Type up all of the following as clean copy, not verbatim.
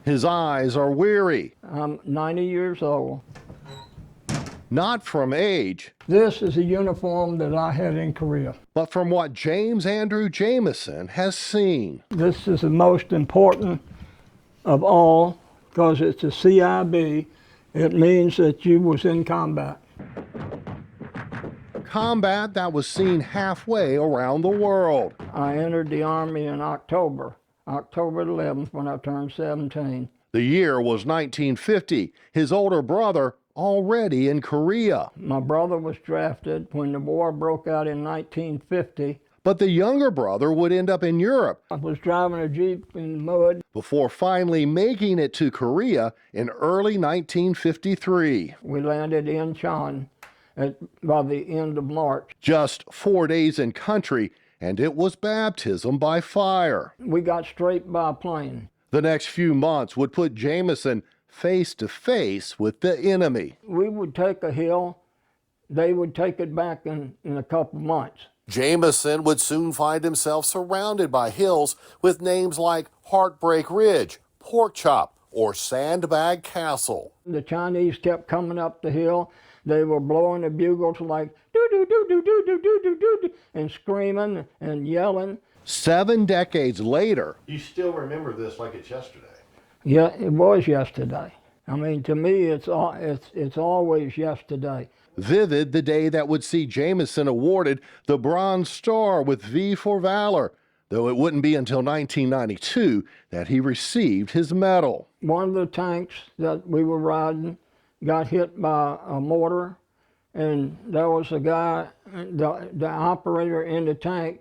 His eyes are weary. I'm 90 years old. Not from age, This is a uniform that I had in Korea. but from what James Andrew Jamison has seen. This is the most important of all because it's a CIB. It means that you was in combat. Combat that was seen halfway around the world. I entered the Army in October 11th when I turned 17. The year was 1950. His older brother already in Korea. My brother was drafted when the war broke out in 1950. But the younger brother would end up in Europe I was driving a Jeep in the mud. before finally making it to Korea in early 1953. We landed in Incheon by the end of March. Just 4 days in country, and it was baptism by fire. We got straight by plane. The next few months would put Jamison face to face with the enemy. We would take a hill, they would take it back in a couple months. Jamison would soon find himself surrounded by hills with names like Heartbreak Ridge, Pork Chop, or Sandbag Castle. The Chinese kept coming up the hill. They were blowing the bugles like do-do-do-do-do-do-do-do-do and screaming and yelling. 7 decades later, you still remember this like it's yesterday. Yeah, it was yesterday. I mean, to me, it's always yesterday. Vivid the day that would see Jamison awarded the Bronze Star with V for Valor, though it wouldn't be until 1992 that he received his medal. One of the tanks that we were riding got hit by a mortar, and there was a guy, the operator in the tank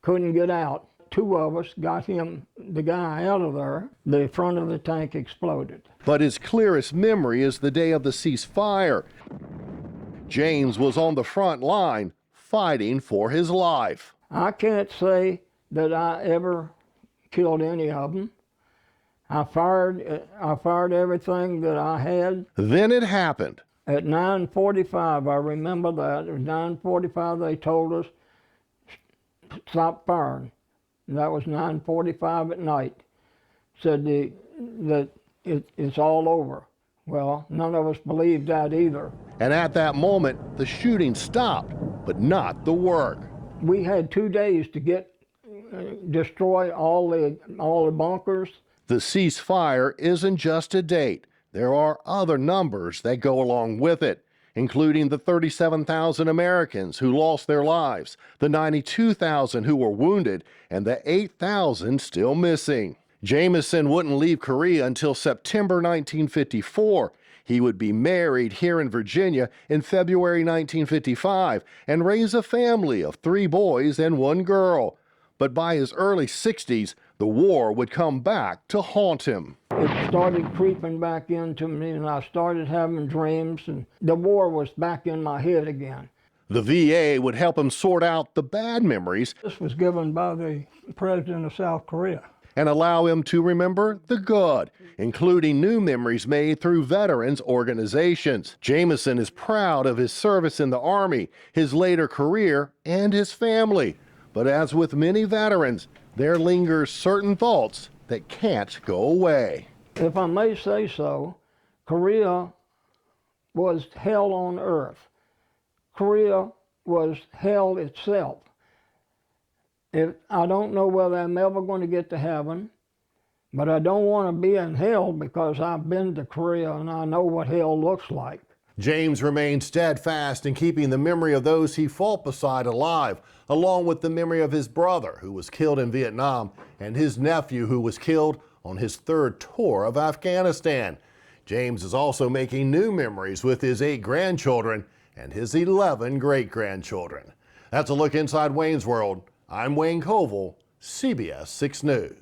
couldn't get out. 2 of us got the guy out of there. The front of the tank exploded. But his clearest memory is the day of the ceasefire. James was on the front line fighting for his life. I can't say that I ever killed any of them. I fired everything that I had. Then it happened. At 9:45, I remember that. At 9:45, they told us, stop firing. And that was 9:45 at night. Said that it's all over. Well, none of us believed that either. And at that moment, the shooting stopped, but not the work. We had 2 days to destroy all the bunkers. The ceasefire isn't just a date. There are other numbers that go along with it, including the 37,000 Americans who lost their lives, the 92,000 who were wounded, and the 8,000 still missing. Jamison wouldn't leave Korea until September 1954. He would be married here in Virginia in February 1955 and raise a family of 3 boys and 1 girl. But by his early 60s, the war would come back to haunt him. It started creeping back into me, and I started having dreams, and the war was back in my head again. The VA would help him sort out the bad memories. This was given by the president of South Korea. And allow him to remember the good, including new memories made through veterans organizations. Jamison is proud of his service in the Army, his later career, and his family. But as with many veterans, there lingers certain thoughts that can't go away. If I may say so, Korea was hell on earth. Korea was hell itself. I don't know whether I'm ever going to get to heaven, but I don't want to be in hell because I've been to Korea and I know what hell looks like. James remained steadfast in keeping the memory of those he fought beside alive, along with the memory of his brother who was killed in Vietnam and his nephew who was killed on his 3rd tour of Afghanistan. James is also making new memories with his 8 grandchildren and his 11 great-grandchildren. That's a look inside Wayne's World. I'm Wayne Koval, CBS 6 News.